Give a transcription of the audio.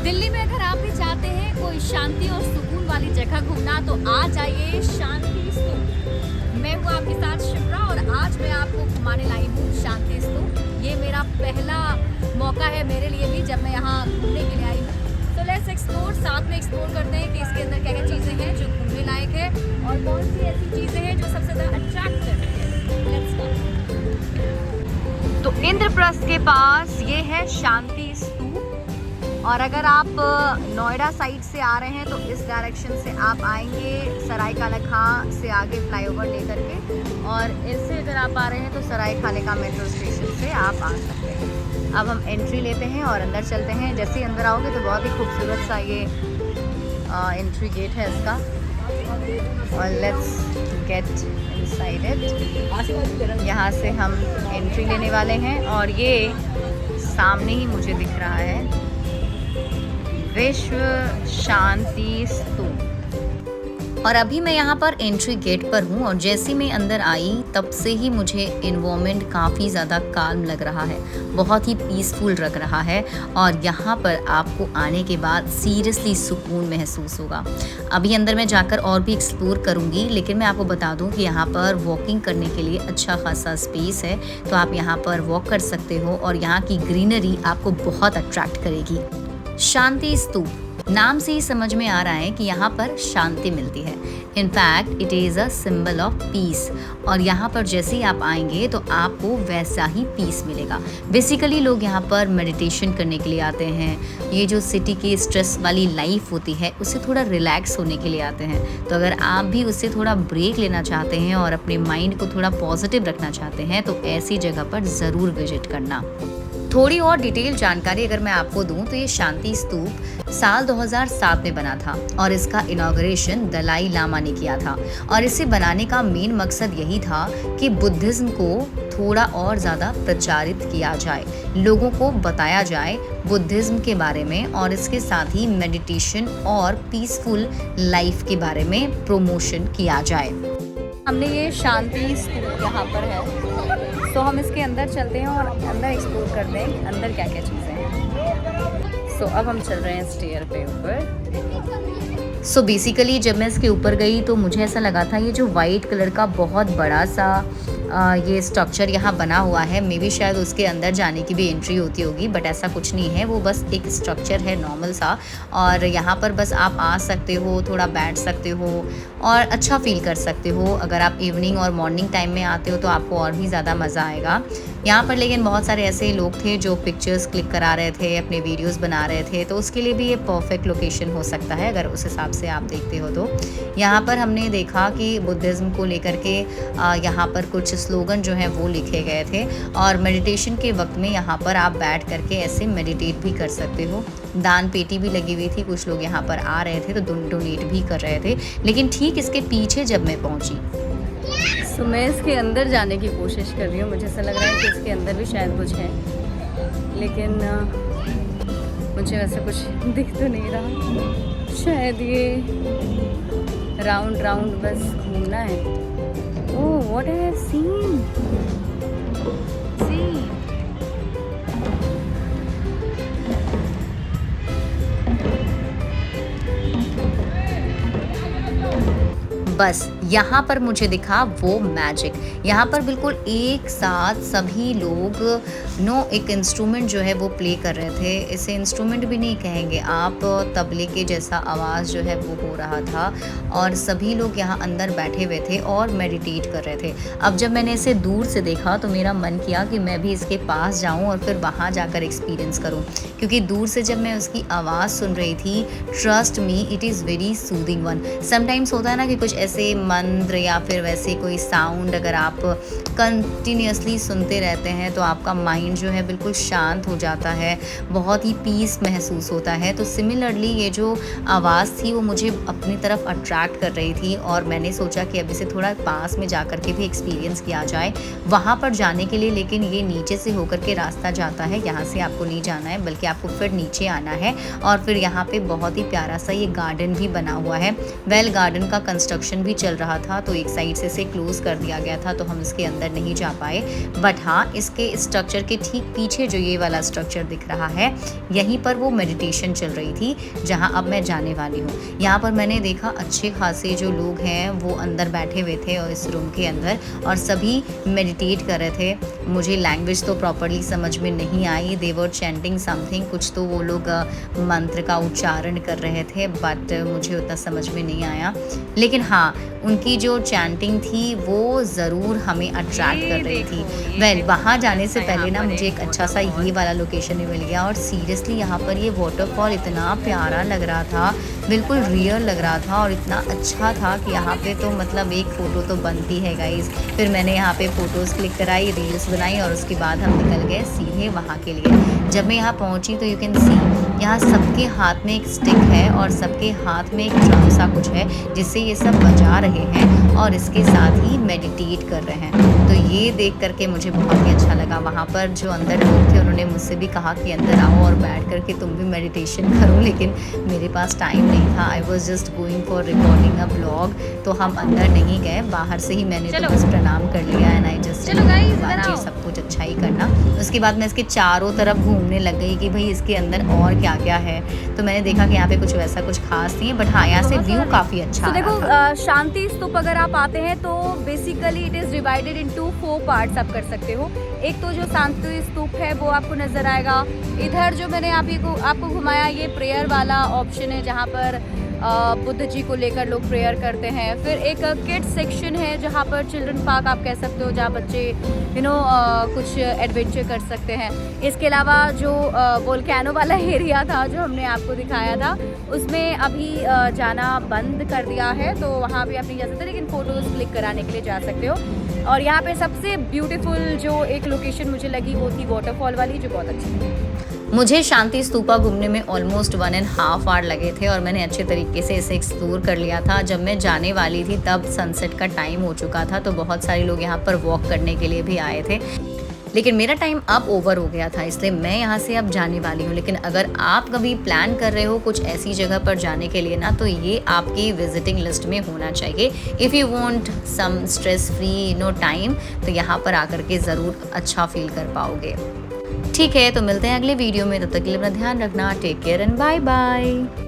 दिल्ली में अगर आप भी चाहते हैं कोई शांति और सुकून वाली जगह घूमना तो आ जाइए शांति स्तूप। मैं हूँ आपके साथ शिप्रा और आज मैं आपको घुमाने लाई हूँ शांति स्तूप। ये मेरा पहला मौका है मेरे लिए भी जब मैं यहाँ घूमने के लिए आई हूँ। तो लेट्स एक्सप्लोर, साथ में एक्सप्लोर करते हैं कि इसके अंदर क्या क्या चीज़ें हैं जो घूमने लायक है और कौन सी ऐसी चीज़ें हैं जो सबसे ज़्यादा अट्रैक्ट कर रही है। Let's go. तो इंद्रप्रस्थ के पास ये है शांति स्तूप और अगर आप नोएडा साइड से आ रहे हैं तो इस डायरेक्शन से आप आएंगे सराय काला खां से आगे फ्लाईओवर लेकर के, और इससे अगर आप आ रहे हैं तो सराय खाले खां मेट्रो स्टेशन से आप आ सकते हैं। अब हम एंट्री लेते हैं और अंदर चलते हैं। जैसे ही अंदर आओगे तो बहुत ही खूबसूरत सा ये एंट्री गेट है इसका, और लेट्स गेट इनसाइड इट। यहाँ से हम एंट्री लेने वाले हैं और ये सामने ही मुझे दिख रहा है विश्व शांति स्तूप। और अभी मैं यहाँ पर एंट्री गेट पर हूँ और जैसे मैं अंदर आई तब से ही मुझे इन्वायरमेंट काफ़ी ज़्यादा काल्म लग रहा है, बहुत ही पीसफुल लग रहा है और यहाँ पर आपको आने के बाद सीरियसली सुकून महसूस होगा। अभी अंदर मैं जाकर और भी एक्सप्लोर करूँगी, लेकिन मैं आपको बता दूँ कि यहाँ पर वॉकिंग करने के लिए अच्छा खासा स्पेस है, तो आप यहाँ पर वॉक कर सकते हो और यहाँ की ग्रीनरी आपको बहुत अट्रैक्ट करेगी। शांति स्तूप नाम से ही समझ में आ रहा है कि यहाँ पर शांति मिलती है। In fact it is a symbol of peace, और यहाँ पर जैसे ही आप आएंगे तो आपको वैसा ही पीस मिलेगा। बेसिकली लोग यहाँ पर मेडिटेशन करने के लिए आते हैं। ये जो सिटी की स्ट्रेस वाली लाइफ होती है उससे थोड़ा रिलैक्स होने के लिए आते हैं। तो अगर आप भी उससे थोड़ा ब्रेक लेना चाहते हैं और अपने माइंड को थोड़ा पॉजिटिव रखना चाहते हैं तो ऐसी जगह पर ज़रूर विजिट करना। थोड़ी और डिटेल जानकारी अगर मैं आपको दूं तो ये शांति स्तूप साल 2007 में बना था और इसका इनॉग्रेशन दलाई लामा ने किया था, और इसे बनाने का मेन मकसद यही था कि बुद्धिज्म को थोड़ा और ज़्यादा प्रचारित किया जाए, लोगों को बताया जाए बुद्धिज्म के बारे में, और इसके साथ ही मेडिटेशन और पीसफुल लाइफ के बारे में प्रमोशन किया जाए। हमने ये शांति स्तूप यहाँ पर है, तो हम इसके अंदर चलते हैं और अंदर एक्सप्लोर करते हैं कि अंदर क्या क्या चीज़ें हैं। सो अब हम चल रहे हैं स्टेयर पे ऊपर। सो बेसिकली जब मैं इसके ऊपर गई तो मुझे ऐसा लगा था ये जो वाइट कलर का बहुत बड़ा सा ये स्ट्रक्चर यहाँ बना हुआ है, मे बी शायद उसके अंदर जाने की भी एंट्री होती होगी, बट ऐसा कुछ नहीं है। वो बस एक स्ट्रक्चर है नॉर्मल सा, और यहाँ पर बस आप आ सकते हो, थोड़ा बैठ सकते हो और अच्छा फील कर सकते हो। अगर आप इवनिंग और मॉर्निंग टाइम में आते हो तो आपको और भी ज़्यादा मज़ा आएगा यहाँ पर। लेकिन बहुत सारे ऐसे लोग थे जो पिक्चर्स क्लिक करा रहे थे, अपने वीडियोस बना रहे थे, तो उसके लिए भी ये परफेक्ट लोकेशन हो सकता है अगर उस हिसाब से आप देखते हो तो। यहाँ पर हमने देखा कि बुद्धिज़्म को लेकर के यहाँ पर कुछ स्लोगन जो हैं वो लिखे गए थे, और मेडिटेशन के वक्त में यहाँ पर आप बैठ करके ऐसे मेडिटेट भी कर सकते हो। दान पेटी भी लगी हुई थी, कुछ लोग यहाँ पर आ रहे थे तो डोनेट भी कर रहे थे। लेकिन ठीक इसके पीछे जब मैं पहुँची तो मैं इसके अंदर जाने की कोशिश कर रही हूँ। मुझे ऐसा लग रहा है कि इसके अंदर भी शायद कुछ है, लेकिन मुझे वैसा कुछ दिख तो नहीं रहा। शायद ये राउंड राउंड बस घूमना है। Oh what I have seen, see बस यहाँ पर मुझे दिखा वो मैजिक। यहाँ पर बिल्कुल एक साथ सभी लोग एक इंस्ट्रूमेंट जो है वो प्ले कर रहे थे। इसे इंस्ट्रूमेंट भी नहीं कहेंगे आप, तबले के जैसा आवाज़ जो है वो हो रहा था, और सभी लोग यहाँ अंदर बैठे हुए थे और मेडिटेट कर रहे थे। अब जब मैंने इसे दूर से देखा तो मेरा मन किया कि मैं भी इसके पास जाऊँ और फिर वहाँ जाकर एक्सपीरियंस करूँ, क्योंकि दूर से जब मैं उसकी आवाज़ सुन रही थी, trust me it is very soothing one. Sometimes होता है ना कि कुछ ऐसे मंत्र या फिर वैसे कोई साउंड अगर आप कंटिन्यूसली सुनते रहते हैं तो आपका माइंड जो है बिल्कुल शांत हो जाता है, बहुत ही पीस महसूस होता है। तो सिमिलरली ये जो आवाज़ थी वो मुझे अपनी तरफ अट्रैक्ट कर रही थी, और मैंने सोचा कि अब इसे थोड़ा पास में जा कर के भी एक्सपीरियंस किया जाए वहाँ पर जाने के लिए। लेकिन ये नीचे से होकर के रास्ता जाता है, यहाँ से आपको नहीं जाना है बल्कि आपको फिर नीचे आना है, और फिर यहाँ पे बहुत ही प्यारा सा ये गार्डन भी बना हुआ है। वेल गार्डन का कंस्ट्रक्शन भी चल रहा था, तो एक साइड से इसे क्लोज कर दिया गया था, तो हम इसके अंदर अंदर नहीं जा पाए। बट हाँ, इसके स्ट्रक्चर के ठीक पीछे जो ये वाला स्ट्रक्चर दिख रहा है, यहीं पर वो मेडिटेशन चल रही थी जहाँ अब मैं जाने वाली हूँ। यहाँ पर मैंने देखा अच्छे खासे जो लोग हैं वो अंदर बैठे हुए थे और इस रूम के अंदर, और सभी मेडिटेट कर रहे थे। मुझे लैंग्वेज तो प्रॉपरली समझ में नहीं आई, दे वर चैंटिंग समथिंग, कुछ तो वो लोग मंत्र का उच्चारण कर रहे थे, बट मुझे उतना समझ में नहीं आया। लेकिन हाँ, उनकी जो चैंटिंग थी वो ज़रूर हमें अट्रैक्ट कर रही थी। वेल, वहाँ जाने से पहले ना मुझे एक अच्छा सा ये वाला लोकेशन मिल गया, और सीरियसली यहाँ पर ये वाटरफॉल इतना प्यारा लग रहा था, बिल्कुल रियल लग रहा था और इतना अच्छा था कि यहाँ पे तो मतलब एक फ़ोटो तो बनती है गाइज़। फिर मैंने यहाँ पे फ़ोटोज़ क्लिक कराई, रील्स बनाई, और उसके बाद हम निकल गए सीधे वहाँ के लिए। जब मैं यहाँ पहुँची तो यू कैन सी यहाँ सबके हाथ में एक स्टिक है और सबके हाथ में एक ड्रम सा कुछ है जिससे ये सब बजा रहे हैं और इसके साथ ही मेडिटेट कर रहे हैं। तो ये देख करके मुझे बहुत ही अच्छा लगा। वहाँ पर जो अंदर लोग थे उन्होंने मुझसे भी कहा कि अंदर आओ और बैठ करके तुम भी मेडिटेशन करो, लेकिन मेरे पास टाइम नहीं था। I was just going for recording a blog, तो हम अंदर नहीं गए, बाहर से ही मैंने तो बस प्रणाम कर लिया। एंड आई जस्ट जी सब कुछ अच्छा ही करना। उसके बाद मैं इसके चारों तरफ घूमने लग गई कि भाई इसके अंदर और क्या क्या है। तो मैंने देखा कि यहाँ पे कुछ वैसा कुछ खास नहीं है, बट हाँ यहाँ से व्यू काफ़ी अच्छा है। तो देखो, शांति स्तूप अगर आप आते हैं तो basically it is divided into 4 parts आप कर सकते हो। एक तो जो शांति स्तूप है वो आपको नज़र आएगा। इधर जो मैंने आपको घुमाया, ये प्रेयर वाला ऑप्शन है जहाँ पर बुद्ध जी को लेकर लोग प्रेयर करते हैं। फिर एक किड्स सेक्शन है जहाँ पर चिल्ड्रन पार्क आप कह सकते हो, जहाँ बच्चे कुछ एडवेंचर कर सकते हैं। इसके अलावा जो वोल्केनो वाला एरिया था जो हमने आपको दिखाया था, उसमें अभी जाना बंद कर दिया है, तो वहाँ भी आप नहीं जा सकते, लेकिन फ़ोटोज़ क्लिक कराने के लिए जा सकते हो। और यहाँ पे सबसे ब्यूटीफुल जो एक लोकेशन मुझे लगी वो थी वाटरफॉल वाली, जो बहुत अच्छी थी। मुझे शांति स्तूपा घूमने में ऑलमोस्ट 1.5 आवर लगे थे और मैंने अच्छे तरीके से इसे एक्सप्लोर कर लिया था। जब मैं जाने वाली थी तब सनसेट का टाइम हो चुका था, तो बहुत सारे लोग यहाँ पर वॉक करने के लिए भी आए थे, लेकिन मेरा टाइम अब ओवर हो गया था, इसलिए मैं यहाँ से अब जाने वाली हूँ। लेकिन अगर आप कभी प्लान कर रहे हो कुछ ऐसी जगह पर जाने के लिए ना, तो ये आपकी विजिटिंग लिस्ट में होना चाहिए। If you want some stress free time, तो यहाँ पर आकर के ज़रूर अच्छा फील कर पाओगे। ठीक है, तो मिलते हैं अगले वीडियो में, तब तक के लिए अपना ध्यान रखना। Take care and bye bye.